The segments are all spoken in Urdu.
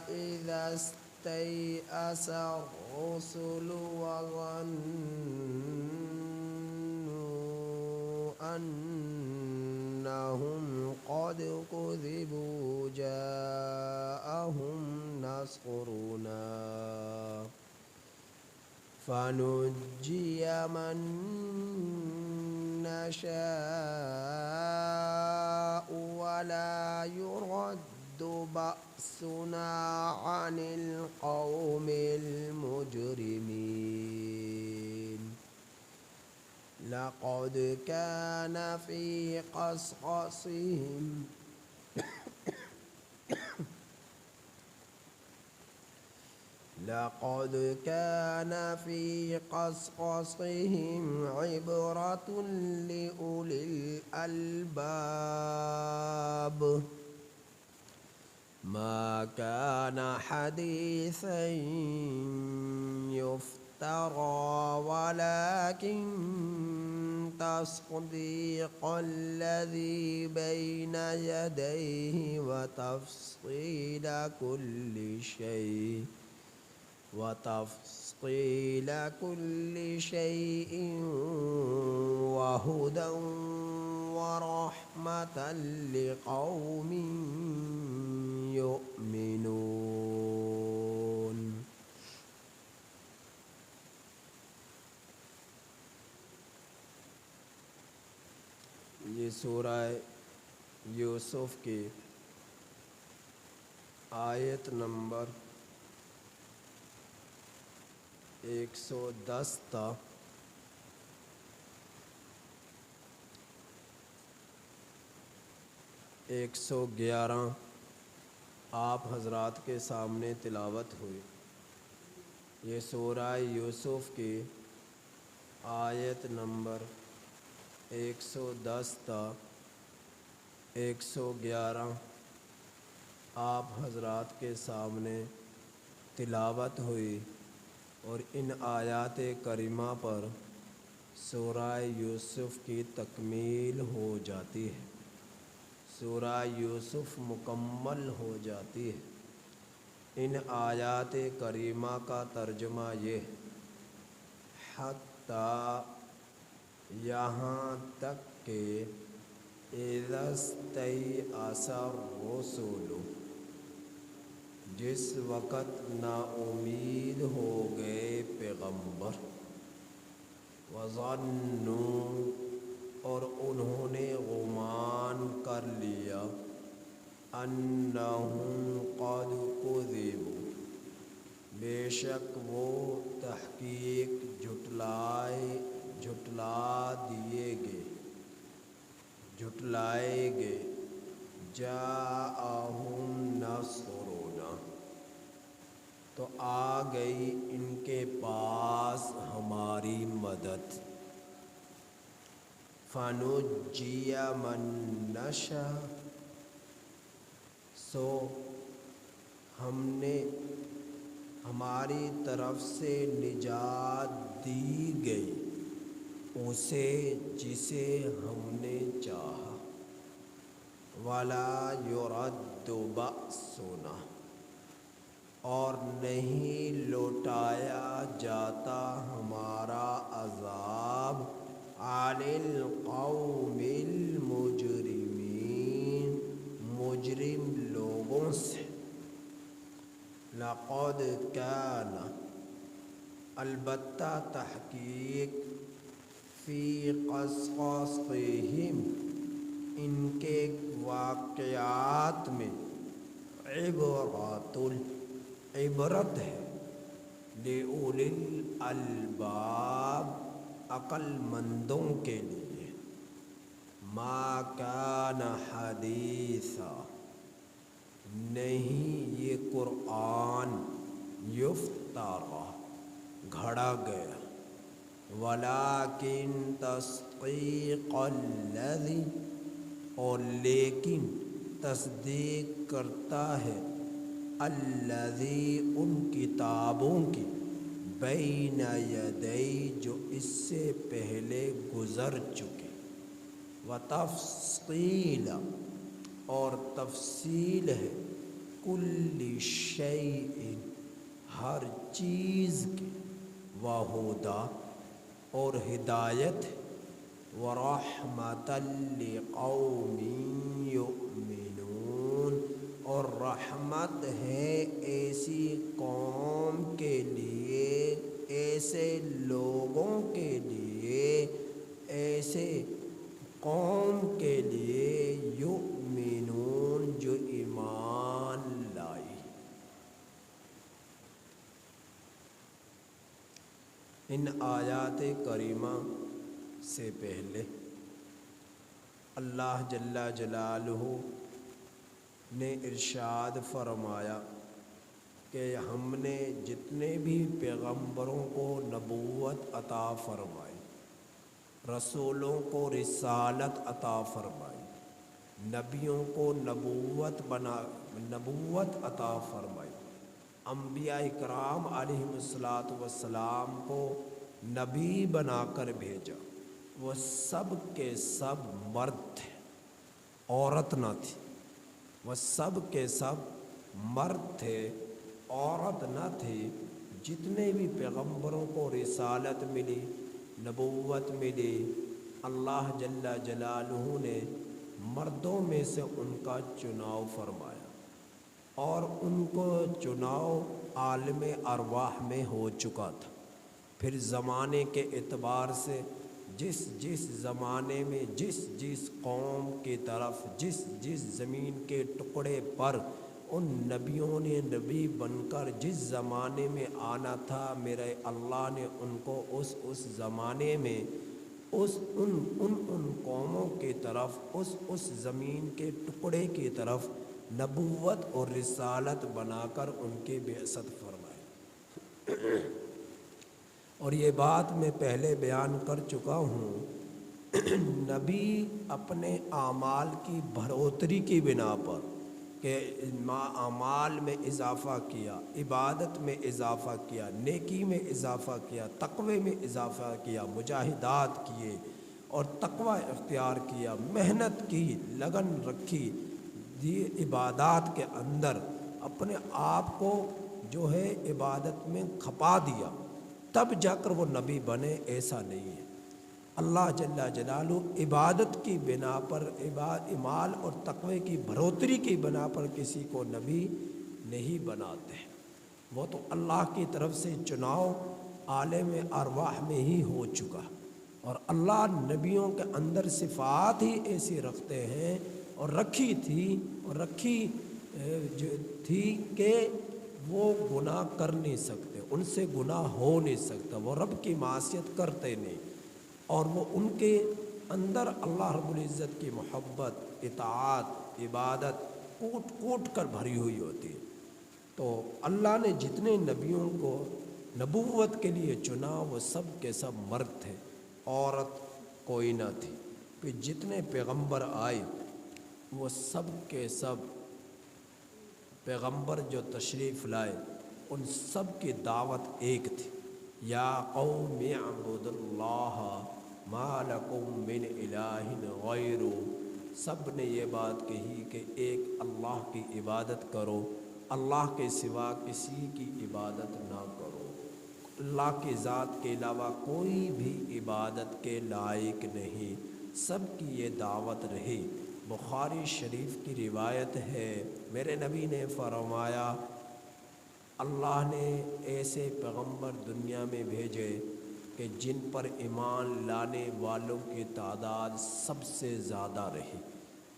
إذا استيأس الرسل وظنوا أنهم قد كذبوا جاءهم نصرنا فنجي من نشاء ولا يرد بأسنا عن القوم المجرمين لقد كان في قصصهم عبرة لأولي الألباب ما كان حديثا يفترى ولكن تصديق الذي بين يديه وتفصيل كل شيء وهدى ورحمة لقوم يؤمنون. یہ سورہ یوسف کی آیت نمبر 110 تا 111 آپ حضرات کے سامنے تلاوت ہوئی. یہ سورہ یوسف کی آیت نمبر 110 تا 111 آپ حضرات کے سامنے تلاوت ہوئی اور ان آیات کریمہ پر سورہ یوسف کی تکمیل ہو جاتی ہے، سورہ یوسف مکمل ہو جاتی ہے. ان آیات کریمہ کا ترجمہ یہ ہے حتیٰ یہاں تک کہ اذا استیأس الرسل، جس وقت نا امید ہو گئے پیغمبر، وظنوا، اور انہوں نے گمان کر لیا، انہم قد کذبوا، بے شک وہ تحقیق جھٹلائے گئے، جاءہم نصرنا، تو آ گئی ان کے پاس ہماری مدد، فنجی من نشاء، سو ہم نے ہماری طرف سے نجات دی گئی اسے جسے ہم نے چاہا، ولا یرد بأسنا، اور نہیں لوٹایا جاتا ہمارا عذاب، عن القوم المجرمین، مجرم لوگوں سے. لقد کان، البتہ تحقیق، فی قصصہم، ان کے واقعات میں، عبرت ہے، لأولی الالباب، عقل مندوں کے لیے. ما کان حدیثا، نہیں یہ قرآن، یفترا، گھڑا گیا، ولیکن تصدیق الذی، اور لیکن تصدیق کرتا ہے، الذی، ان کتابوں کی، بین یدی، جو اس سے پہلے گزر چکے، وتفصیل، اور تفصیل ہے کل شیء ہر چیز کی، وہدا اور ہدایت، ورحمۃ لقوم یؤمنون اور رحمت ہے ایسی قوم کے لیے، ایسے لوگوں کے لیے، ایسے قوم کے لیے یؤمنون جو ایمان لائی۔ ان آیات کریمہ سے پہلے اللہ جل جلالہ نے ارشاد فرمایا کہ ہم نے جتنے بھی پیغمبروں کو نبوت عطا فرمائی، رسولوں کو رسالت عطا فرمائی، نبیوں کو نبوت عطا فرمائی، انبیاء اکرام علیہم السلام کو نبی بنا کر بھیجا، وہ سب کے سب مرد تھے، عورت نہ تھی، وہ سب کے سب مرد تھے، عورت نہ تھی۔ جتنے بھی پیغمبروں کو رسالت ملی، نبوت ملی، اللہ جل جلالہ نے مردوں میں سے ان کا چناؤ فرمایا، اور ان کو چناؤ عالم ارواح میں ہو چکا تھا۔ پھر زمانے کے اعتبار سے جس زمانے میں جس قوم کی طرف جس زمین کے ٹکڑے پر ان نبیوں نے نبی بن کر جس زمانے میں آنا تھا، میرے اللہ نے ان کو اس زمانے میں ان قوموں کی طرف اس زمین کے ٹکڑے کی طرف نبوت اور رسالت بنا کر ان کی بعثت فرمائی۔ اور یہ بات میں پہلے بیان کر چکا ہوں، نبی اپنے اعمال کی بڑھوتری کی بنا پر کہ اعمال میں اضافہ کیا، عبادت میں اضافہ کیا، نیکی میں اضافہ کیا، تقوی میں اضافہ کیا، مجاہدات کیے اور تقوی اختیار کیا، محنت کی، لگن رکھی، عبادات کے اندر اپنے آپ کو جو ہے عبادت میں کھپا دیا، تب جا کر وہ نبی بنے، ایسا نہیں ہے۔ اللہ جل جلالہ عبادت کی بنا پر، اعمال اور تقوی کی بڑھوتری کی بنا پر کسی کو نبی نہیں بناتے، وہ تو اللہ کی طرف سے چناؤ عالم ارواح میں ہی ہو چکا، اور اللہ نبیوں کے اندر صفات ہی ایسی رکھتے ہیں اور رکھی تھی کہ وہ گناہ کر نہیں سکتے، ان سے گناہ ہو نہیں سکتا، وہ رب کی معصیت کرتے نہیں، اور وہ ان کے اندر اللہ رب العزت کی محبت، اطاعت، عبادت کوٹ کوٹ کر بھری ہوئی ہوتی ہے۔ تو اللہ نے جتنے نبیوں کو نبوت کے لیے چنا، وہ سب کے سب مرد تھے، عورت کوئی نہ تھی۔ پھر جتنے پیغمبر آئے وہ سب کے سب پیغمبر جو تشریف لائے، ان سب کی دعوت ایک تھی، یا قوم اعبدوا اللہ ما لکم من الہ غیرہ۔ سب نے یہ بات کہی کہ ایک اللہ کی عبادت کرو، اللہ کے سوا کسی کی عبادت نہ کرو، اللہ کی ذات کے علاوہ کوئی بھی عبادت کے لائق نہیں۔ سب کی یہ دعوت رہی۔ بخاری شریف کی روایت ہے، میرے نبی نے فرمایا اللہ نے ایسے پیغمبر دنیا میں بھیجے کہ جن پر ایمان لانے والوں کی تعداد سب سے زیادہ رہی،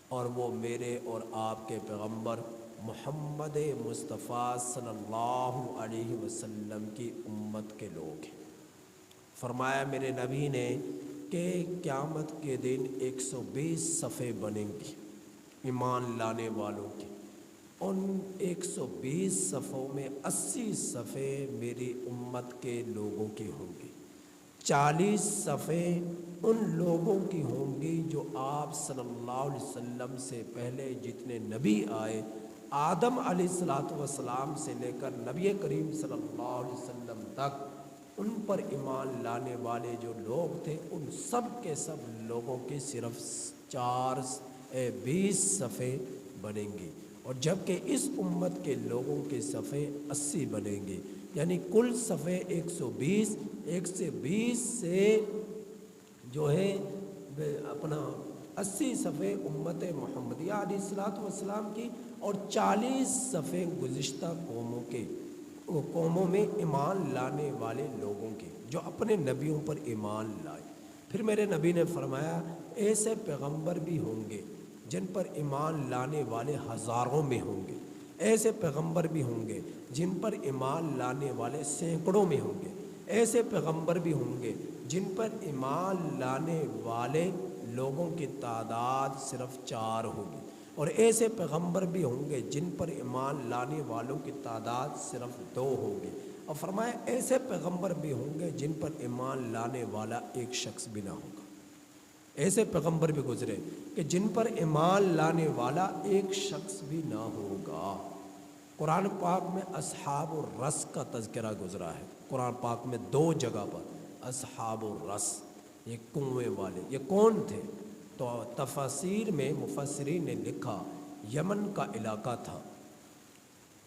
اور وہ میرے اور آپ کے پیغمبر محمد مصطفیٰ صلی اللہ علیہ وسلم کی امت کے لوگ ہیں۔ فرمایا میرے نبی نے کہ قیامت کے دن 120 صفیں بنیں گی ایمان لانے والوں کی، ان 120 صفوں میں 80 صفیں میری امت کے لوگوں کی ہوں گی، 40 صفیں ان لوگوں کی ہوں گی جو آپ صلی اللہ علیہ وسلم سے پہلے جتنے نبی آئے، آدم علیہ السلام سے لے کر نبی کریم صلی اللہ علیہ وسلم تک، ان پر ایمان لانے والے جو لوگ تھے، ان سب کے سب لوگوں کی صرف 20 صفحے بنیں گی، اور جبکہ اس امت کے لوگوں کے صفحے 80 بنیں گے، یعنی کل صفحے 120، 120 سے جو ہے اپنا 80 صفحے امت محمدیہ علیہ الصلوۃ والسلام کی، اور 40 صفحے گزشتہ قوموں میں ایمان لانے والے لوگوں کے جو اپنے نبیوں پر ایمان لائے۔ پھر میرے نبی نے فرمایا ایسے پیغمبر بھی ہوں گے جن پر ایمان لانے والے ہزاروں میں ہوں گے، ایسے پیغمبر بھی ہوں گے جن پر ایمان لانے والے سینکڑوں میں ہوں گے، ایسے پیغمبر بھی ہوں گے جن پر ایمان لانے والے لوگوں کی تعداد صرف 4 ہوگی، اور ایسے پیغمبر بھی ہوں گے جن پر ایمان لانے والوں کی تعداد صرف 2 ہوگی، اور فرمایا ایسے پیغمبر بھی ہوں گے جن پر ایمان لانے والا ایک شخص بھی نہ ہوگا۔ ایسے پیغمبر بھی گزرے کہ جن پر ایمان لانے والا ایک شخص بھی نہ ہوگا۔ قرآن پاک میں اصحاب الرس کا تذکرہ گزرا ہے، قرآن پاک میں 2 جگہ پر اصحاب الرس، یہ کنویں والے، یہ کون تھے؟ تو تفاسیر میں مفسرین نے لکھا یمن کا علاقہ تھا،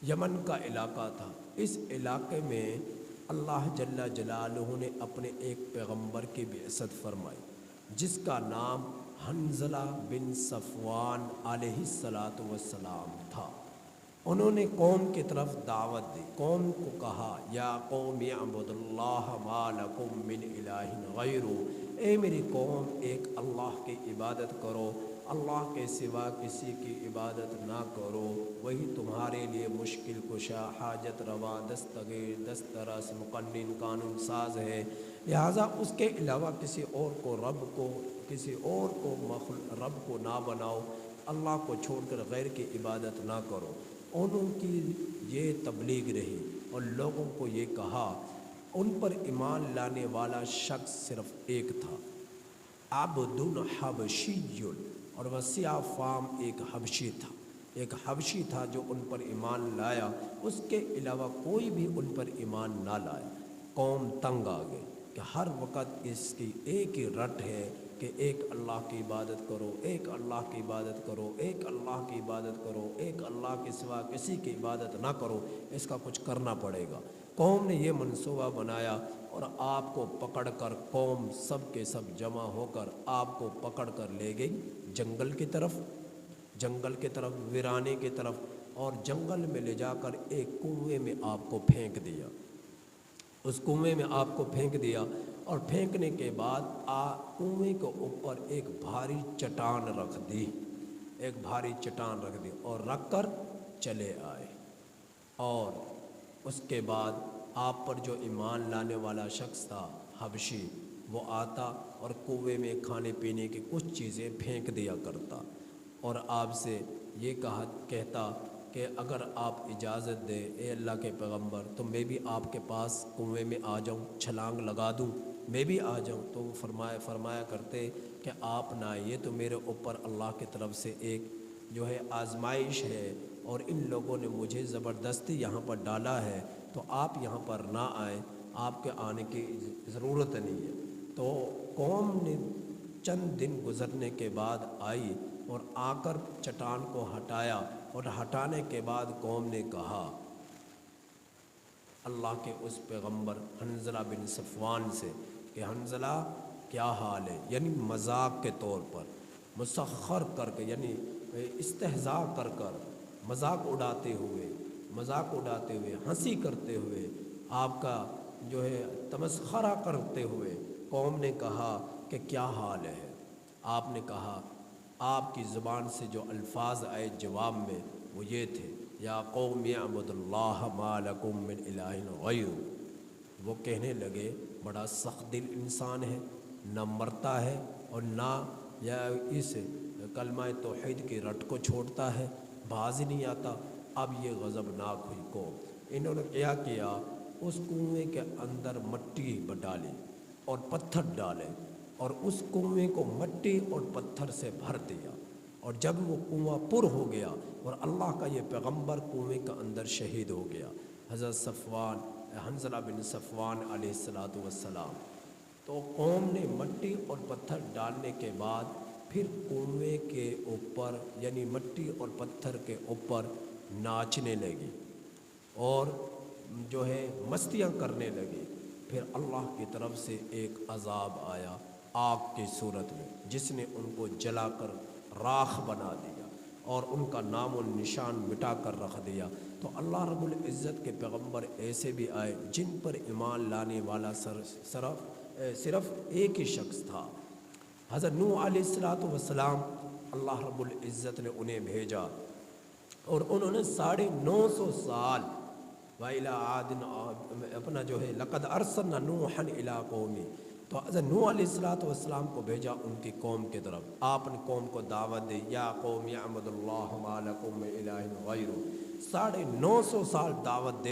یمن کا علاقہ تھا۔ اس علاقے میں اللہ جل جلالہ نے اپنے ایک پیغمبر کی بعثت فرمائی جس کا نام حنظلہ بن صفوان علیہ الصلاۃ والسلام تھا۔ انہوں نے قوم کی طرف دعوت دی، قوم کو کہا یا قوم اعبدوا اللہ ما لکم من الہ غیرہ، اے میری قوم ایک اللہ کی عبادت کرو، اللہ کے سوا کسی کی عبادت نہ کرو، وہی تمہارے لیے مشکل کشا، حاجت روا، دستگیر، دسترس، مقنن، قانون ساز ہے، لہٰذا اس کے علاوہ کسی اور کو رب کو نہ بناؤ، اللہ کو چھوڑ کر غیر کی عبادت نہ کرو۔ انہوں کی یہ تبلیغ رہی اور لوگوں کو یہ کہا، ان پر ایمان لانے والا شخص صرف ایک تھا، عبد حبشی، اور وسیع فام ایک حبشی تھا جو ان پر ایمان لایا، اس کے علاوہ کوئی بھی ان پر ایمان نہ لایا۔ قوم تنگ آ گئی کہ ہر وقت اس کی ایک ہی رٹ ہے کہ ایک اللہ کی عبادت کرو، ایک اللہ کی عبادت کرو، ایک اللہ کی عبادت کرو، ایک اللہ کے سوا کسی کی عبادت نہ کرو، اس کا کچھ کرنا پڑے گا۔ قوم نے یہ منصوبہ بنایا اور آپ کو پکڑ کر قوم سب کے سب جمع ہو کر آپ کو پکڑ کر لے گئی جنگل کی طرف، ویرانے کی طرف، اور جنگل میں لے جا کر ایک کنویں میں آپ کو پھینک دیا۔ اس کنویں میں آپ کو پھینک دیا، اور پھینکنے کے بعد کنویں کے اوپر ایک بھاری چٹان رکھ دی، اور رکھ کر چلے آئے۔ اور اس کے بعد آپ پر جو ایمان لانے والا شخص تھا حبشی، وہ آتا اور کنویں میں کھانے پینے کی کچھ چیزیں پھینک دیا کرتا، اور آپ سے یہ کہتا کہ اگر آپ اجازت دیں اے اللہ کے پیغمبر تو میں بھی آپ کے پاس کنویں میں آ جاؤں، چھلانگ لگا دوں، میں بھی آ جاؤں۔ تو وہ فرمایا کرتے کہ آپ نہ آئیے، تو میرے اوپر اللہ کی طرف سے ایک جو ہے آزمائش ہے، اور ان لوگوں نے مجھے زبردستی یہاں پر ڈالا ہے، تو آپ یہاں پر نہ آئیں، آپ کے آنے کی ضرورت نہیں ہے۔ تو قوم نے چند دن گزرنے کے بعد آئی اور آ کر چٹان کو ہٹایا، اور ہٹانے کے بعد قوم نے کہا اللہ کے اس پیغمبر حنظلہ بن صفوان سے کہ حنظلہ کیا حال ہے، یعنی مذاق کے طور پر، مسخر کر کے، یعنی استہزاء کر مذاق اڑاتے ہوئے، ہنسی کرتے ہوئے، آپ کا جو ہے تمسخرہ کرتے ہوئے قوم نے کہا کہ کیا حال ہے۔ آپ نے کہا، آپ کی زبان سے جو الفاظ آئے جواب میں وہ یہ تھے یا قوم اعبدوا اللہ ما لکم من الہ غیرہ۔ وہ کہنے لگے بڑا سخت دل انسان ہے، نہ مرتا ہے اور نہ یا اس کلمہ توحید کی رٹ کو چھوڑتا ہے، باز ہی نہیں آتا۔ اب یہ غضبناک ہوئی قوم، انہوں نے کیا اس کنویں کے اندر مٹی ڈالی اور پتھر ڈالے، اور اس کنویں کو مٹی اور پتھر سے بھر دیا، اور جب وہ کنواں پر ہو گیا اور اللہ کا یہ پیغمبر کنویں کے اندر شہید ہو گیا، حضرت حنظلہ بن صفوان علیہ الصلوۃ والسلام۔ تو قوم نے مٹی اور پتھر ڈالنے کے بعد پھر کنویں کے اوپر یعنی مٹی اور پتھر کے اوپر ناچنے لگی اور جو ہے مستیاں کرنے لگی۔ پھر اللہ کی طرف سے ایک عذاب آیا آگ کی صورت میں، جس نے ان کو جلا کر راکھ بنا دیا اور ان کا نام و نشان مٹا کر رکھ دیا۔ تو اللہ رب العزت کے پیغمبر ایسے بھی آئے جن پر ایمان لانے والا صرف ایک ہی شخص تھا، حضرت نوح علیہ السلام۔ اللہ رب العزت نے انہیں بھیجا اور انہوں نے 950 سال وَإِلَىٰ عَادٍ اپنا جو ہے لَقَدْ أَرْسَلْنَا نُوحًا إِلَىٰ قَوْمِهِ، تو حضرت نوح علیہ السلام کو بھیجا ان کی قوم کی طرف۔ آپ نے قوم کو دعوت دی، یا قوم اعبدوا اللہ ما لکم من الہ غیرہ۔ 950 سال دعوت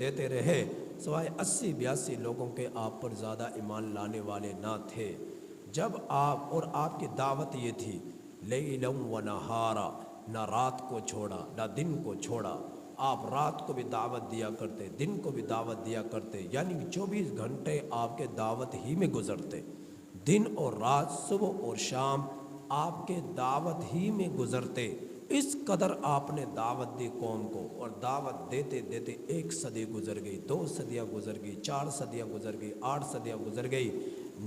دیتے رہے سوائے 80-82 لوگوں کے آپ پر زیادہ ایمان لانے والے نہ تھے۔ جب آپ کی دعوت یہ تھی لیلا و نہارا، نہ رات کو چھوڑا نہ دن کو چھوڑا۔ آپ رات کو بھی دعوت دیا کرتے، دن کو بھی دعوت دیا کرتے، یعنی 24 گھنٹے آپ کے دعوت ہی میں گزرتے، دن اور رات، صبح اور شام آپ کے دعوت ہی میں گزرتے۔ اس قدر آپ نے دعوت دی قوم کو، اور دعوت دیتے دیتے 1 صدی گزر گئی، 2 صدیاں گزر گئی، 4 صدیاں گزر گئی، 8 صدیاں گزر گئی،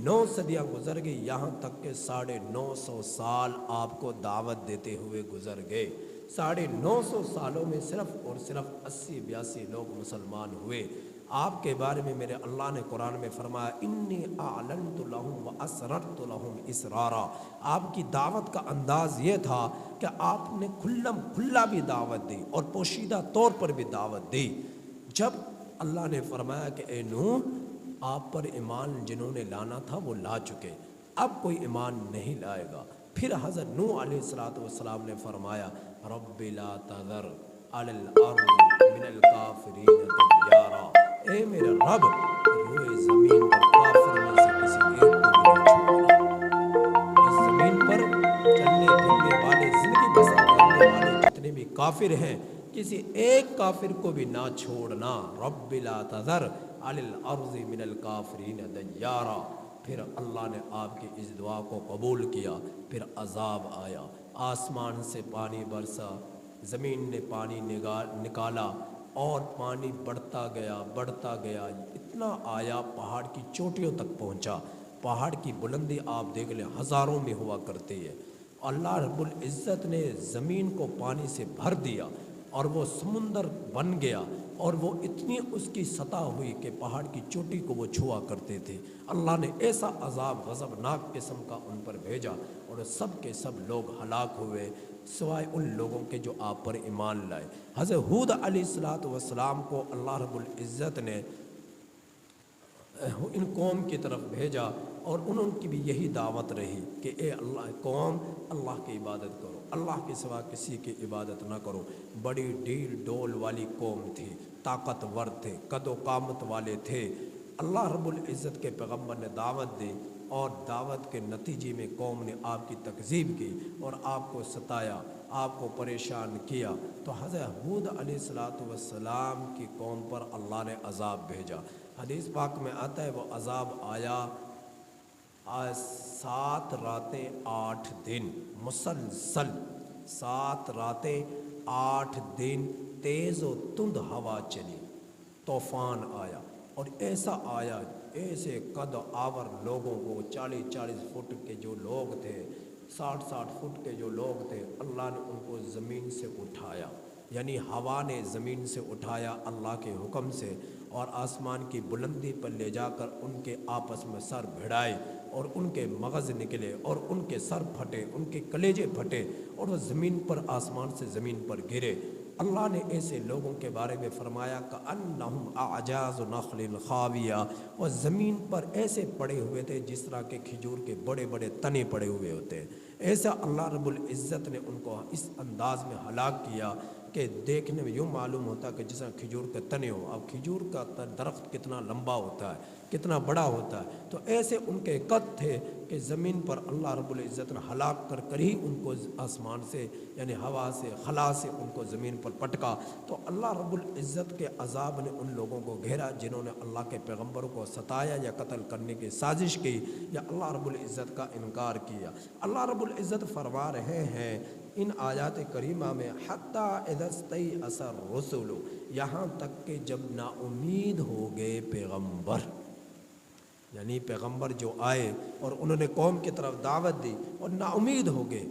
9 صدیاں گزر گئی، یہاں تک کہ 950 سال آپ کو دعوت دیتے ہوئے گزر گئے۔ 950 سالوں میں صرف اور صرف 80-82 لوگ مسلمان ہوئے۔ آپ کے بارے میں میرے اللہ نے قرآن میں فرمایا انی اعلنت لہم واسررت لہم اسرارا۔ آپ کی دعوت کا انداز یہ تھا کہ آپ نے کھلا بھی دعوت دی اور پوشیدہ طور پر بھی دعوت دی۔ جب اللہ نے فرمایا کہ اے نوح، آپ پر ایمان جنہوں نے لانا تھا وہ لا چکے، اب کوئی ایمان نہیں لائے گا۔ پھر حضرت نوح علیہ السلام نے فرمایا رب لا تذر علی الارض من الکافرین دیارا، اے میرے رب روئے زمین پر کافر میں سے کسی ایک کو بھی نہ چھوڑنا۔ اس زمین پر چلنے پھرنے والے، زندگی بسر کرنے والے جتنے بھی کافر ہیں، کسی ایک کافر کو بھی نہ چھوڑنا۔ رب لا تذر علی الارض من الکافرین دیارا۔ پھر اللہ نے آپ کی اس دعا کو قبول کیا۔ پھر عذاب آیا، آسمان سے پانی برسا، زمین نے پانی نکالا اور پانی بڑھتا گیا، اتنا آیا پہاڑ کی چوٹیوں تک پہنچا۔ پہاڑ کی بلندی آپ دیکھ لیں ہزاروں میں ہوا کرتی ہے۔ اللہ رب العزت نے زمین کو پانی سے بھر دیا اور وہ سمندر بن گیا، اور وہ اتنی اس کی سطح ہوئی کہ پہاڑ کی چوٹی کو وہ چھوا کرتے تھے۔ اللہ نے ایسا عذاب غضبناک قسم کا ان پر بھیجا اور سب کے سب لوگ ہلاک ہوئے سوائے ان لوگوں کے جو آپ پر ایمان لائے۔ حضرت ہود علیہ السلام کو اللہ رب العزت نے ان قوم کی طرف بھیجا اور انہوں کی بھی یہی دعوت رہی کہ اے اللہ قوم، اللہ کی عبادت کرو، اللہ کے سوا کسی کی عبادت نہ کرو۔ بڑی ڈھیل ڈول والی قوم تھی، طاقتور تھے، قد و قامت والے تھے۔ اللہ رب العزت کے پیغمبر نے دعوت دی اور دعوت کے نتیجے میں قوم نے آپ کی تکذیب کی اور آپ کو ستایا، آپ کو پریشان کیا۔ تو حضرت ہود علیہ السلام کی قوم پر اللہ نے عذاب بھیجا۔ حدیث پاک میں آتا ہے وہ عذاب آیا 7 راتیں 8 دن مسلسل، 7 راتیں 8 دن تیز و تند ہوا چلی، طوفان آیا اور ایسا آیا، ایسے قد آور لوگوں کو 40-40 فٹ کے جو لوگ تھے، 60-60 فٹ کے جو لوگ تھے، اللہ نے ان کو زمین سے اٹھایا، یعنی ہوا نے زمین سے اٹھایا اللہ کے حکم سے، اور آسمان کی بلندی پر لے جا کر ان کے آپس میں سر بھڑائے اور ان کے مغز نکلے اور ان کے سر پھٹے، ان کے کلیجے پھٹے اور وہ زمین پر، آسمان سے زمین پر گرے۔ اللہ نے ایسے لوگوں کے بارے میں فرمایا کأنہم اعجاز نخل خاویہ، وہ زمین پر ایسے پڑے ہوئے تھے جس طرح کے کھجور کے بڑے بڑے تنے پڑے ہوئے ہوتے ہیں، ایسا اللہ رب العزت نے ان کو اس انداز میں ہلاک کیا کہ دیکھنے میں یوں معلوم ہوتا ہے کہ جیسا کھجور کے تنے ہو. اب کھجور کا درخت کتنا لمبا ہوتا ہے, کتنا بڑا ہوتا ہے, تو ایسے ان کے قد تھے کہ زمین پر اللہ رب العزت نے ہلاک کر کر ہی ان کو آسمان سے یعنی ہوا سے خلا سے ان کو زمین پر پٹکا. تو اللہ رب العزت کے عذاب نے ان لوگوں کو گھیرا جنہوں نے اللہ کے پیغمبروں کو ستایا یا قتل کرنے کی سازش کی یا اللہ رب العزت کا انکار کیا. اللہ رب العزت فرما رہے ہیں ان آیات کریمہ میں حتی اذا استیأس الرسل, یہاں تک کہ جب نا امید ہو گئے پیغمبر, یعنی پیغمبر جو آئے اور انہوں نے قوم کی طرف دعوت دی اور نا امید ہو گئے,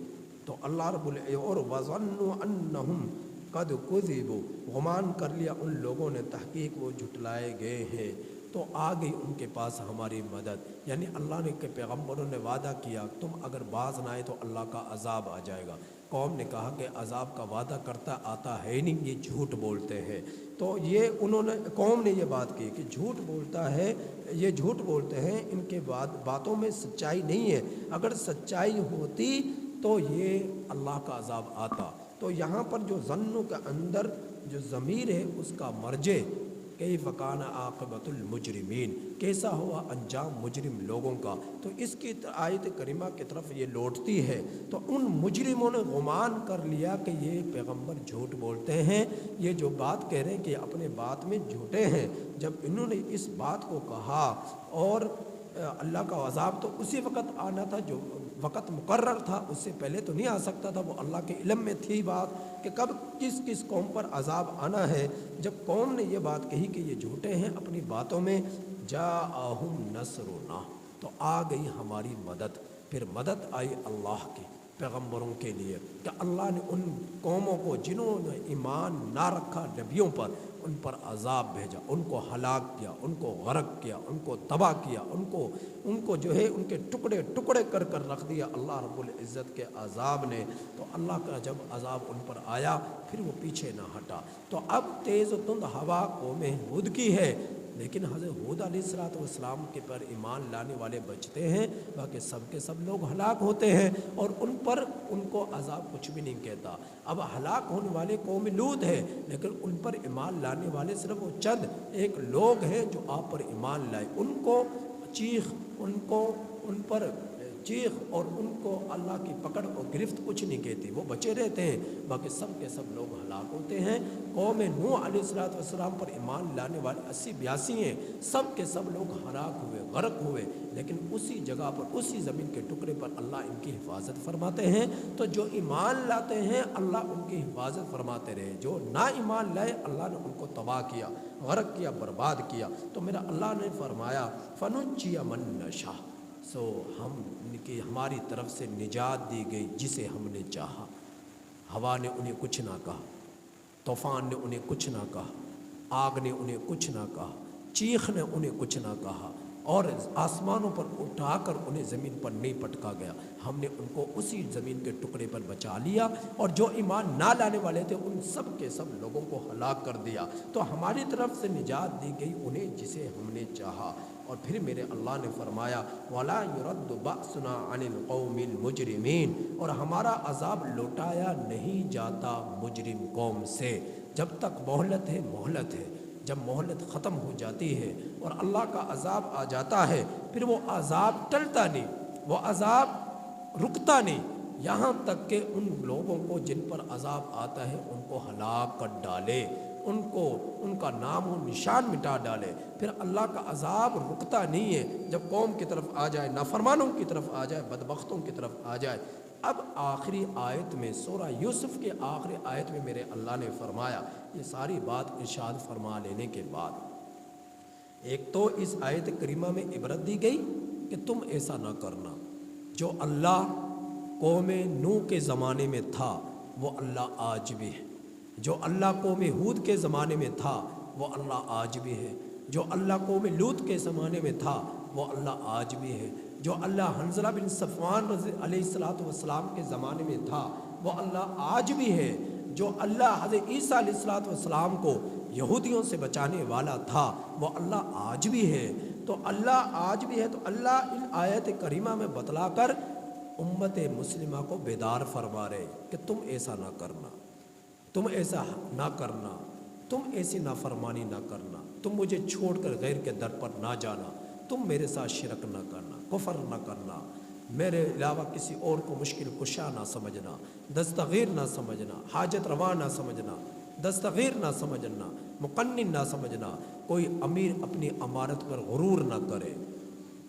تو اللہ رب العزت اور وظنوا انہم قد کذبوا, گمان کر لیا ان لوگوں نے تحقیق وہ جھٹلائے گئے ہیں, تو آ گئی ان کے پاس ہماری مدد. یعنی اللہ نے کہ پیغمبروں نے وعدہ کیا تم اگر باز نہ آئے تو اللہ کا عذاب آ جائے گا. قوم نے کہا کہ عذاب کا وعدہ کرتا آتا ہے نہیں, یہ جھوٹ بولتے ہیں. تو یہ انہوں نے قوم نے یہ بات کی کہ جھوٹ بولتا ہے, یہ جھوٹ بولتے ہیں, ان کے باتوں میں سچائی نہیں ہے. اگر سچائی ہوتی تو یہ اللہ کا عذاب آتا. تو یہاں پر جو ظنوں کے اندر جو ضمیر ہے اس کا مرجع کیف کان عاقبۃ المجرمین, کیسا ہوا انجام مجرم لوگوں کا, تو اس کی آیت کریمہ کی طرف یہ لوٹتی ہے. تو ان مجرموں نے گمان کر لیا کہ یہ پیغمبر جھوٹ بولتے ہیں, یہ جو بات کہہ رہے ہیں کہ اپنے بات میں جھوٹے ہیں. جب انہوں نے اس بات کو کہا اور اللہ کا عذاب تو اسی وقت آنا تھا جو وقت مقرر تھا, اس سے پہلے تو نہیں آ سکتا تھا, وہ اللہ کے علم میں تھی بات کہ کب کس کس قوم پر عذاب آنا ہے. جب قوم نے یہ بات کہی کہ یہ جھوٹے ہیں اپنی باتوں میں, جاءہم نصرنا, تو آ گئی ہماری مدد. پھر مدد آئی اللہ کی پیغمبروں کے لیے کہ اللہ نے ان قوموں کو جنہوں نے ایمان نہ رکھا نبیوں پر, ان پر عذاب بھیجا, ان کو ہلاک کیا, ان کو غرق کیا, ان کو تباہ کیا, ان کو جو ہے ان کے ٹکڑے ٹکڑے کر کر رکھ دیا اللہ رب العزت کے عذاب نے. تو اللہ کا جب عذاب ان پر آیا پھر وہ پیچھے نہ ہٹا. تو اب تیز و تند ہوا قوم ہود کی ہے, لیکن حضرت ہود علیہ السلام کے پر ایمان لانے والے بچتے ہیں, باقی سب کے سب لوگ ہلاک ہوتے ہیں اور ان پر ان کو عذاب کچھ بھی نہیں کہتا. اب ہلاک ہونے والے قوم لوط ہے, لیکن ان پر ایمان لانے والے صرف وہ چند ایک لوگ ہیں جو آپ پر ایمان لائے. ان کو چیخ, ان پر چیخ اور ان کو اللہ کی پکڑ اور گرفت کچھ نہیں کہتی, وہ بچے رہتے ہیں, باقی سب کے سب لوگ ہلاک ہوتے ہیں. قوم نوح علیہ السلام پر ایمان لانے والے 80-82 ہیں, سب کے سب لوگ ہلاک ہوئے, غرق ہوئے, لیکن اسی جگہ پر اسی زمین کے ٹکڑے پر اللہ ان کی حفاظت فرماتے ہیں. تو جو ایمان لاتے ہیں اللہ ان کی حفاظت فرماتے رہے, جو نہ ایمان لائے اللہ نے ان کو تباہ کیا, غرق کیا, برباد کیا. تو میرا اللہ نے فرمایا فنجی من نشاء, سو ہم کی ہماری طرف سے نجات دی گئی جسے ہم نے چاہا. ہوا نے انہیں کچھ نہ کہا, طوفان نے انہیں کچھ نہ کہا, آگ نے انہیں کچھ نہ کہا, چیخ نے انہیں کچھ نہ کہا, اور آسمانوں پر اٹھا کر انہیں زمین پر نہیں پٹکا گیا. ہم نے ان کو اسی زمین کے ٹکڑے پر بچا لیا, اور جو ایمان نہ لانے والے تھے ان سب کے سب لوگوں کو ہلاک کر دیا. تو ہماری طرف سے نجات دی گئی انہیں جسے ہم نے چاہا. اور پھر میرے اللہ نے فرمایا وَلَا يُرَدُّ بَأْسُنَا عَنِ الْقَوْمِ الْمُجْرِمِينَ, اور ہمارا عذاب لوٹایا نہیں جاتا مجرم قوم سے. جب تک مہلت ہے مہلت ہے, جب مہلت ختم ہو جاتی ہے اور اللہ کا عذاب آ جاتا ہے پھر وہ عذاب ٹلتا نہیں, وہ عذاب رکتا نہیں, یہاں تک کہ ان لوگوں کو جن پر عذاب آتا ہے ان کو ہلاک کر ڈالے, ان کا نام و نشان مٹا ڈالے. پھر اللہ کا عذاب رکتا نہیں ہے, جب قوم کی طرف آ جائے, نافرمانوں کی طرف آ جائے, بدبختوں کی طرف آ جائے. اب آخری آیت میں سورہ یوسف کے آخری آیت میں میرے اللہ نے فرمایا, یہ ساری بات ارشاد فرما لینے کے بعد ایک تو اس آیت کریمہ میں عبرت دی گئی کہ تم ایسا نہ کرنا. جو اللہ قوم نوح کے زمانے میں تھا وہ اللہ آج بھی ہے, جو اللہ قوم ہود کے زمانے میں تھا وہ اللہ آج بھی ہے, جو اللہ قوم لوط کے زمانے میں تھا وہ اللہ آج بھی ہے, جو اللہ حنظلہ بن صفوان علیہ السلام کے زمانے میں تھا وہ اللہ آج بھی ہے, جو اللہ حضرت عیسیٰ علیہ السلام کو یہودیوں سے بچانے والا تھا وہ اللہ آج بھی ہے. تو اللہ آج بھی ہے. تو اللہ ان آیت کریمہ میں بتلا کر امت مسلمہ کو بیدار فرما رہے کہ تم ایسا نہ کرنا، تم ایسا نہ کرنا، تم ایسی نافرمانی نہ کرنا، تم مجھے چھوڑ کر غیر کے در پر نہ جانا، تم میرے ساتھ شرک نہ کرنا، کفر نہ کرنا، میرے علاوہ کسی اور کو مشکل کشا نہ سمجھنا، دستغیر نہ سمجھنا، حاجت روا نہ سمجھنا، دستغیر نہ سمجھنا، مقنن نہ سمجھنا۔ کوئی امیر اپنی امارت پر غرور نہ کرے،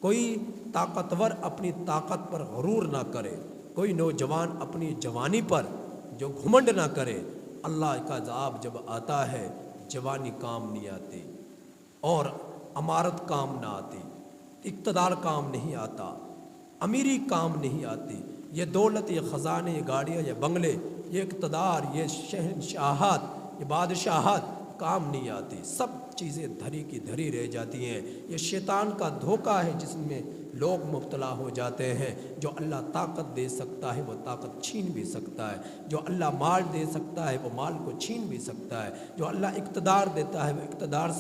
کوئی طاقتور اپنی طاقت پر غرور نہ کرے، کوئی نوجوان اپنی جوانی پر جو گھمنڈ نہ کرے۔ اللہ کا عذاب جب آتا ہے جوانی کام نہیں آتی، اور امارت کام نہ آتی، اقتدار کام نہیں آتا، امیری کام نہیں آتی، یہ دولت، یہ خزانے، یہ گاڑیاں، یہ بنگلے، یہ اقتدار، یہ شہنشاہت، یہ بادشاہت کام نہیں آتی، سب چیزیں دھری کی دھری رہ جاتی ہیں۔ یہ شیطان کا دھوکہ ہے جس میں لوگ مبتلا ہو جاتے ہیں۔ جو اللہ طاقت دے سکتا ہے وہ طاقت چھین بھی سکتا ہے، جو اللہ مال دے سکتا ہے وہ مال کو چھین بھی سکتا ہے، جو اللہ اقتدار دیتا ہے وہ اقتدار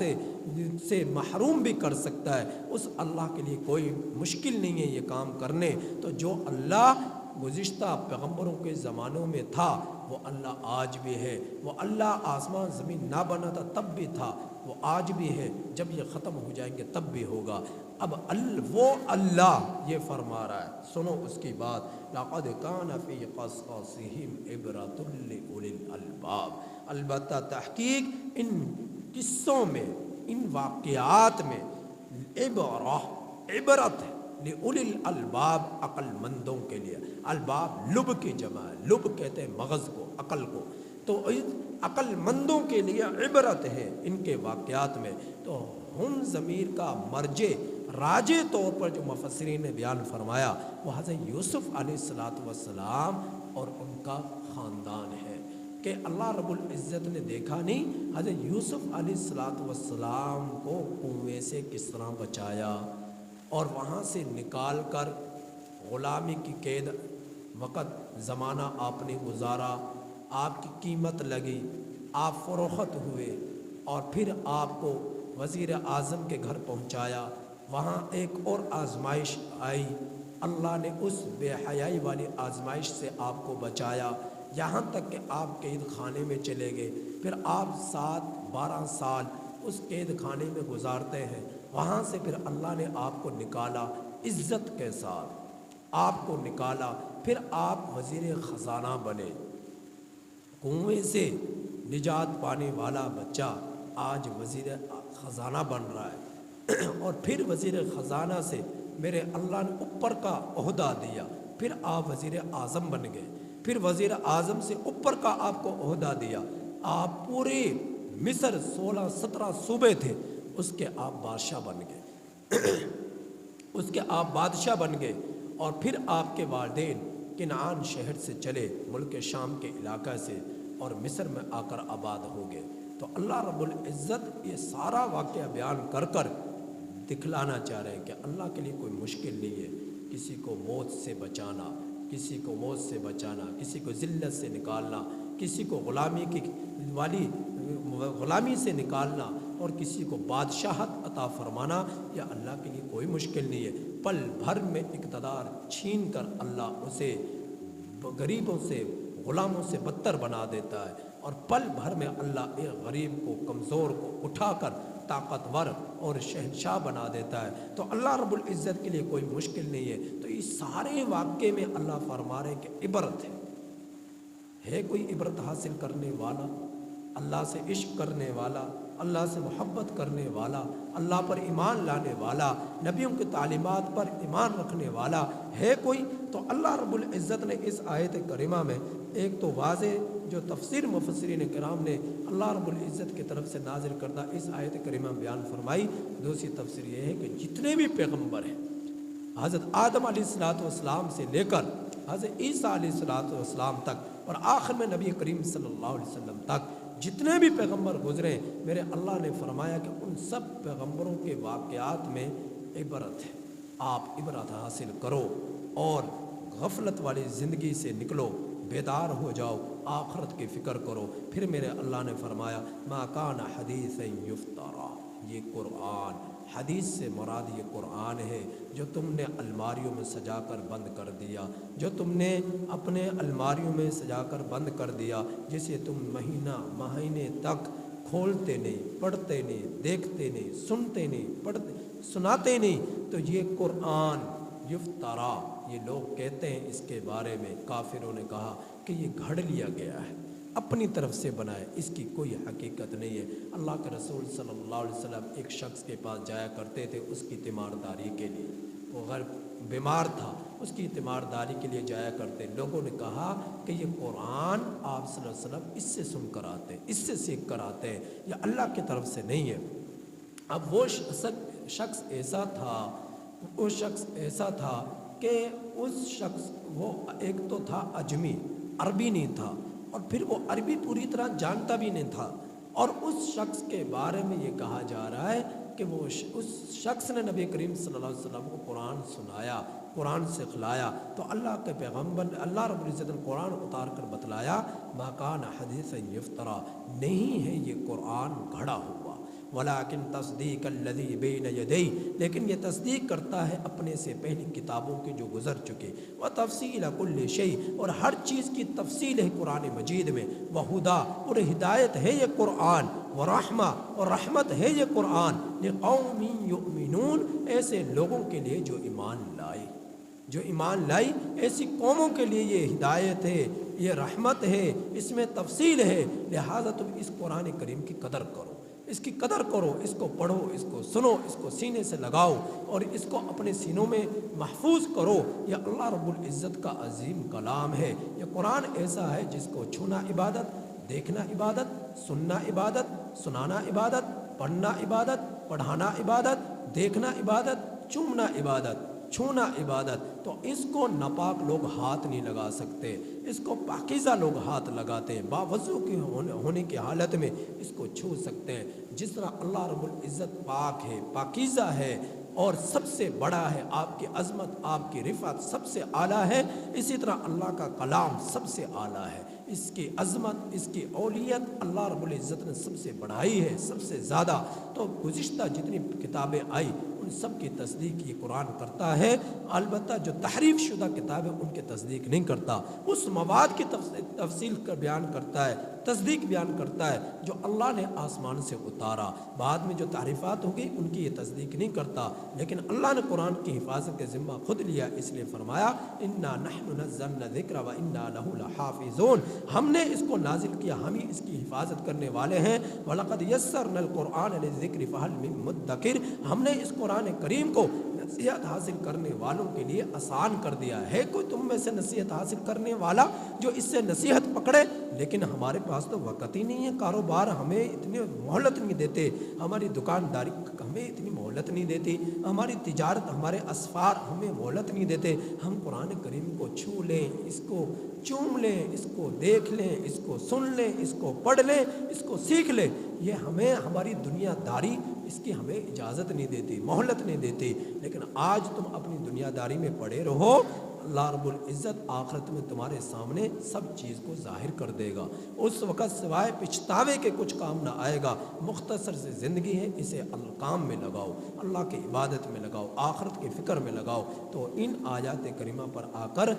سے محروم بھی کر سکتا ہے۔ اس اللہ کے لیے کوئی مشکل نہیں ہے یہ کام کرنے۔ تو جو اللہ گزشتہ پیغمبروں کے زمانوں میں تھا وہ اللہ آج بھی ہے، وہ اللہ آسمان زمین نہ بنا تھا تب بھی تھا، وہ آج بھی ہے، جب یہ ختم ہو جائیں گے تب بھی ہوگا۔ اب وہ اللہ یہ فرما رہا ہے، سنو اس کی بات، لَقَدْ كَانَ فِي قَصَصِهِمْ عِبْرَةٌ لِأُولِي الْأَلْبَابِ، البتہ تحقیق ان قصوں میں، ان واقعات میں عبرت ہے لِأُولِي الْأَلْبَابِ، عقل مندوں کے لیے۔ الباب لب کی جمع ہے، لب کہتے ہیں مغز کو، عقل کو، تو عقل مندوں کے لیے عبرت ہے ان کے واقعات میں۔ تو ہن ضمیر کا مرجع راجع طور پر جو مفسرین نے بیان فرمایا وہ حضرت یوسف علیہ السلام اور ان کا خاندان ہے، کہ اللہ رب العزت نے دیکھا نہیں حضرت یوسف علیہ السلام کو کنویں سے کس طرح بچایا، اور وہاں سے نکال کر غلامی کی قید وقت زمانہ آپ نے گزارا، آپ کی قیمت لگی، آپ فروخت ہوئے، اور پھر آپ کو وزیر اعظم کے گھر پہنچایا۔ وہاں ایک اور آزمائش آئی، اللہ نے اس بے حیائی والی آزمائش سے آپ کو بچایا، یہاں تک کہ آپ قید خانے میں چلے گئے۔ پھر آپ 12 سال اس قید خانے میں گزارتے ہیں، وہاں سے پھر اللہ نے آپ کو نکالا عزت کے ساتھ، آپ کو نکالا، پھر آپ وزیر خزانہ بنے۔ کنویں سے نجات پانے والا بچہ آج وزیر خزانہ بن رہا ہے، اور پھر وزیر خزانہ سے میرے اللہ نے اوپر کا عہدہ دیا، پھر آپ وزیر اعظم بن گئے، پھر وزیر اعظم سے اوپر کا آپ کو عہدہ دیا، آپ پورے مصر 16-17 صوبے تھے اس کے آپ بادشاہ بن گئے، اس کے آپ بادشاہ بن گئے، اور پھر آپ کے والدین کنعان شہر سے چلے، ملک شام کے علاقہ سے، اور مصر میں آ کر آباد ہو گئے۔ تو اللہ رب العزت یہ سارا واقعہ بیان کر کر دکھلانا چاہ رہے ہیں کہ اللہ کے لیے کوئی مشکل نہیں ہے کسی کو موت سے بچانا، کسی کو موت سے بچانا، کسی کو ذلت سے نکالنا، کسی کو غلامی سے نکالنا، اور کسی کو بادشاہت عطا فرمانا، یا اللہ کے لیے کوئی مشکل نہیں ہے۔ پل بھر میں اقتدار چھین کر اللہ اسے غریبوں سے، غلاموں سے بدتر بنا دیتا ہے، اور پل بھر میں اللہ ایک غریب کو، کمزور کو اٹھا کر طاقتور اور شہنشاہ بنا دیتا ہے۔ تو اللہ رب العزت کے لیے کوئی مشکل نہیں ہے۔ تو اس سارے واقعے میں اللہ فرما رہے ہیں کہ عبرت ہے کوئی عبرت حاصل کرنے والا، اللہ سے عشق کرنے والا، اللہ سے محبت کرنے والا، اللہ پر ایمان لانے والا، نبیوں کی تعلیمات پر ایمان رکھنے والا ہے کوئی؟ تو اللہ رب العزت نے اس آیت کریمہ میں ایک تو واضح جو تفسیر مفسرین کرام نے اللہ رب العزت کی طرف سے نازل کردہ اس آیت کریمہ بیان فرمائی۔ دوسری تفسیر یہ ہے کہ جتنے بھی پیغمبر ہیں حضرت آدم علیہ السلام سے لے کر حضرت عیسیٰ علیہ السلام تک، اور آخر میں نبی کریم صلی اللہ علیہ وسلم تک جتنے بھی پیغمبر گزرے، میرے اللہ نے فرمایا کہ ان سب پیغمبروں کے واقعات میں عبرت ہے۔ آپ عبرت حاصل کرو اور غفلت والی زندگی سے نکلو، بیدار ہو جاؤ، آخرت کی فکر کرو۔ پھر میرے اللہ نے فرمایا ما کان حدیثا یفترا، یہ قرآن حدیث سے مراد یہ قرآن ہے جو تم نے الماریوں میں سجا کر بند کر دیا، جو تم نے اپنے الماریوں میں سجا کر بند کر دیا، جسے تم مہینے تک کھولتے نہیں، پڑھتے نہیں، دیکھتے نہیں، سنتے نہیں، پڑھتے سناتے نہیں۔ تو یہ قرآن یفترا، یہ لوگ کہتے ہیں اس کے بارے میں، کافروں نے کہا کہ یہ گھڑ لیا گیا ہے، اپنی طرف سے بنائے، اس کی کوئی حقیقت نہیں ہے۔ اللہ کے رسول صلی اللہ علیہ وسلم ایک شخص کے پاس جایا کرتے تھے اس کی تیمارداری کے لیے، وہ بیمار تھا، اس کی تیمارداری کے لیے جایا کرتے۔ لوگوں نے کہا کہ یہ قرآن آپ صلی اللہ علیہ وسلم اس سے سن کر آتے ہیں، اس سے سیکھ کر آتے ہیں، یہ اللہ کی طرف سے نہیں ہے۔ اب وہ شخص ایسا تھا کہ اس شخص، وہ ایک تو تھا اجمی، عربی نہیں تھا، اور پھر وہ عربی پوری طرح جانتا بھی نہیں تھا، اور اس شخص کے بارے میں یہ کہا جا رہا ہے کہ وہ اس شخص نے نبی کریم صلی اللہ علیہ وسلم کو قرآن سنایا، قرآن سکھلایا۔ تو اللہ کے پیغمبر نے، اللہ رب العزت نے قرآن اتار کر بتلایا، ما کان حدیثا یفترا، نہیں ہے یہ قرآن گھڑا ہوا، ولیکن تصدیق الذی بین یدی، لیکن یہ تصدیق کرتا ہے اپنے سے پہلی کتابوں کے جو گزر چکے، وتفصیل کل شیء، اور ہر چیز کی تفصیل ہے قرآن مجید میں، وہدا، اور ہدایت ہے یہ قرآن، ورحمہ، اور رحمت ہے یہ قرآن، لقوم یؤمنون، ایسے لوگوں کے لیے جو ایمان لائے، جو ایمان لائی، ایسی قوموں کے لیے یہ ہدایت ہے، یہ رحمت ہے، اس میں تفصیل ہے۔ لہٰذا تم اس قرآن کریم کی قدر کرو، اس کی قدر کرو، اس کو پڑھو، اس کو سنو، اس کو سینے سے لگاؤ، اور اس کو اپنے سینوں میں محفوظ کرو۔ یہ اللہ رب العزت کا عظیم کلام ہے۔ یہ قرآن ایسا ہے جس کو چھونا عبادت، دیکھنا عبادت، سننا عبادت، سنانا عبادت، پڑھنا عبادت، پڑھانا عبادت، دیکھنا عبادت، چومنا عبادت، چھونا عبادت۔ تو اس کو ناپاک لوگ ہاتھ نہیں لگا سکتے، اس کو پاکیزہ لوگ ہاتھ لگاتے ہیں، باوضو کی ہونے کی حالت میں اس کو چھو سکتے ہیں۔ جس طرح اللہ رب العزت پاک ہے، پاکیزہ ہے، اور سب سے بڑا ہے، آپ کی عظمت، آپ کی رفعت سب سے اعلیٰ ہے، اسی طرح اللہ کا کلام سب سے اعلیٰ ہے، اس کی عظمت، اس کی اولیت اللہ رب العزت نے سب سے بڑھائی ہے، سب سے زیادہ۔ تو گزشتہ جتنی کتابیں آئی ان سب کی تصدیق یہ قرآن کرتا ہے، البتہ جو تحریف شدہ کتابیں ان کی تصدیق نہیں کرتا، اس مواد کی تفصیل کا بیان کرتا ہے، تصدیق بیان کرتا ہے جو اللہ نے آسمان سے اتارا، بعد میں جو تحریفات ہوگی ان کی یہ تصدیق نہیں کرتا، لیکن اللہ نے قرآن کی حفاظت کا ذمہ خود لیا، اس لیے فرمایا انا نحن نزلنا الذکر وانا لہ لحافظون، ہم نے اس کو نازل کیا، ہم ہی اس کی حفاظت کرنے والے ہیں، وَلَقَدْ يَسَّرْنَا الْقُرْآنَ لِلذِّكْرِ فَهَلْ مِن مُدَّكِرٍ، ہم نے اس قرآن کریم کو نصیحت حاصل کرنے والوں کے لیے آسان کر دیا ہے۔ کوئی تم میں سے نصیحت حاصل کرنے والا جو اس سے نصیحت پکڑے؟ لیکن ہمارے پاس تو وقت ہی نہیں ہے، کاروبار ہمیں اتنی مہلت نہیں دیتے، ہماری دکانداری ہمیں اتنی مہلت نہیں دیتی، ہماری تجارت، ہمارے اسفار ہمیں مہلت نہیں دیتے، ہم قرآن کریم کو چھو لیں، اس کو چوم لیں، اس کو دیکھ لیں، اس کو سن لیں، اس کو پڑھ لیں، اس کو سیکھ لیں، یہ ہمیں، ہماری دنیا داری اس کی ہمیں اجازت نہیں دیتی، مہلت نہیں دیتی۔ لیکن آج تم اپنی دنیا داری میں پڑے رہو، اللہ رب العزت آخرت میں تمہارے سامنے سب چیز کو ظاہر کر دے گا، اس وقت سوائے پچھتاوے کے کچھ کام نہ آئے گا۔ مختصر سی زندگی ہے، اسے کام میں لگاؤ، اللہ کی عبادت میں لگاؤ، آخرت کی فکر میں لگاؤ، تو ان آیات کریمہ پر آ کر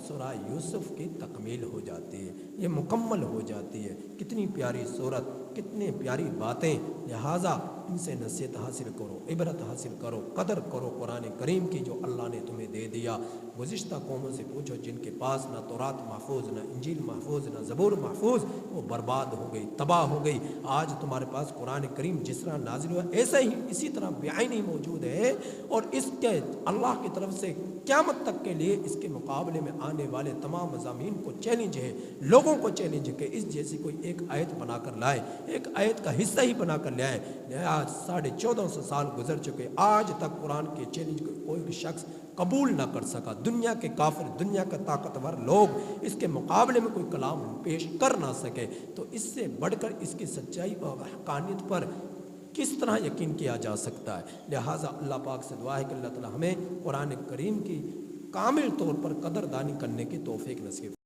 سورہ یوسف کی تکمیل ہو جاتی ہے، یہ مکمل ہو جاتی ہے۔ کتنی پیاری صورت، کتنی پیاری باتیں، لہٰذا ان سے نصیحت حاصل کرو، عبرت حاصل کرو، قدر کرو قرآن کریم کی جو اللہ نے تمہیں دے دیا۔ گزشتہ قوموں سے پوچھو جن کے پاس نہ تورات محفوظ، نہ انجیل محفوظ، نہ زبور محفوظ، وہ برباد ہو گئی، تباہ ہو گئی۔ آج تمہارے پاس قرآن کریم جس طرح نازل ہوا ایسا ہی اسی طرح بعینی موجود ہے، اور اس کے اللہ کی طرف سے قیامت تک کے لیے اس کے مقابلے میں آنے والے تمام مضامین کو چیلنج ہے، لوگوں کو چیلنج ہے کہ اس جیسی کوئی ایک آیت بنا کر لائے، ایک آیت کا حصہ ہی بنا کر لے آئے۔ 1450 سال گزر چکے، آج تک قرآن کے چیلنج کو کوئی بھی شخص قبول نہ کر سکا۔ دنیا کے کافر، دنیا کے طاقتور لوگ اس کے مقابلے میں کوئی کلام پیش کر نہ سکے، تو اس سے بڑھ کر اس کی سچائی اور حقانیت پر کس طرح یقین کیا جا سکتا ہے۔ لہٰذا اللہ پاک سے دعا ہے کہ اللہ تعالی ہمیں قرآن کریم کی کامل طور پر قدردانی کرنے کی توفیق نصیب